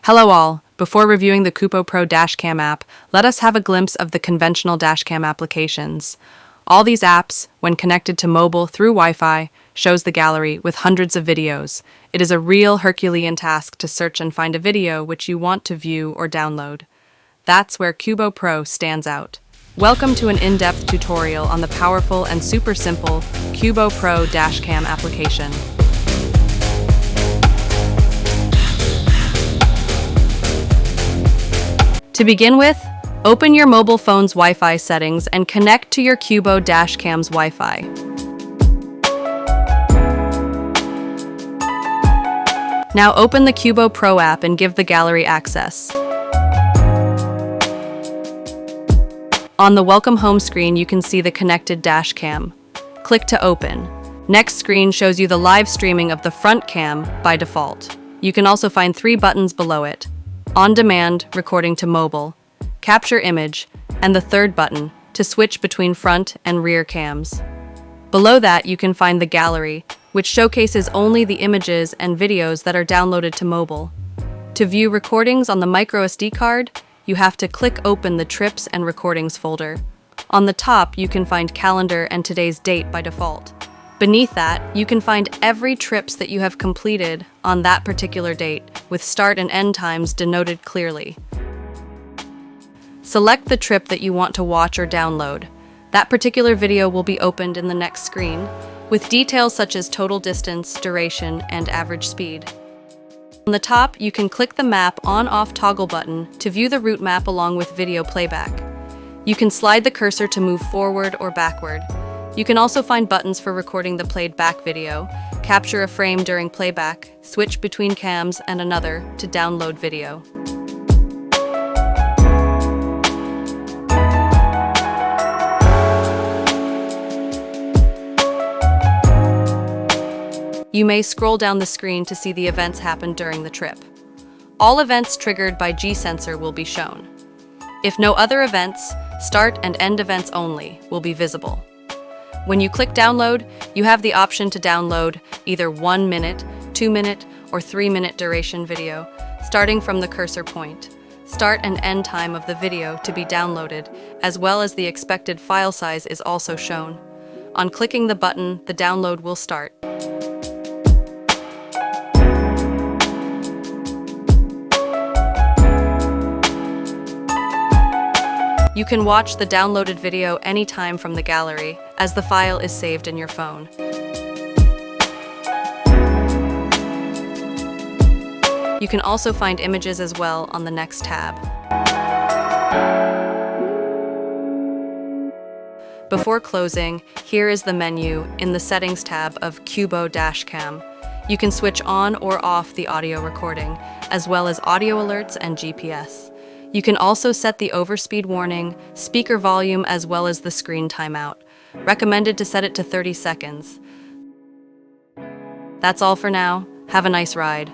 Hello all. Before reviewing the Qubo Pro Dashcam app, let us have a glimpse of the conventional dashcam applications. All these apps, when connected to mobile through Wi-Fi, shows the gallery with hundreds of videos. It is a real Herculean task to search and find a video which you want to view or download. That's where Qubo Pro stands out. Welcome to an in-depth tutorial on the powerful and super simple Qubo Pro Dashcam application. To begin with, open your mobile phone's Wi-Fi settings and connect to your Qubo Dashcam's Wi-Fi. Now open the Qubo Pro app and give the gallery access. On the welcome home screen, you can see the connected dashcam. Click to open. Next screen shows you the live streaming of the front cam by default. You can also find 3 buttons below it: On Demand, recording to mobile, Capture Image, and the third button to switch between front and rear cams. Below that, you can find the gallery, which showcases only the images and videos that are downloaded to mobile. To view recordings on the microSD card, you have to click open the Trips and Recordings folder. On the top, you can find calendar and today's date by default. Beneath that, you can find every trips that you have completed on that particular date, with start and end times denoted clearly. Select the trip that you want to watch or download. That particular video will be opened in the next screen, with details such as total distance, duration, and average speed. On the top, you can click the Map On-Off toggle button to view the route map along with video playback. You can slide the cursor to move forward or backward. You can also find buttons for recording the played back video, capture a frame during playback, switch between cams and another to download video. You may scroll down the screen to see the events happen during the trip. All events triggered by G-Sensor will be shown. If no other events, start and end events only will be visible. When you click download, you have the option to download either 1 minute, 2 minute, or 3 minute duration video, starting from the cursor point. Start and end time of the video to be downloaded, as well as the expected file size is also shown. On clicking the button, the download will start. You can watch the downloaded video anytime from the gallery, as the file is saved in your phone. You can also find images as well on the next tab. Before closing, here is the menu in the Settings tab of Qubo Dashcam. You can switch on or off the audio recording, as well as audio alerts and GPS. You can also set the overspeed warning, speaker volume, as well as the screen timeout. Recommended to set it to 30 seconds. That's all for now. Have a nice ride.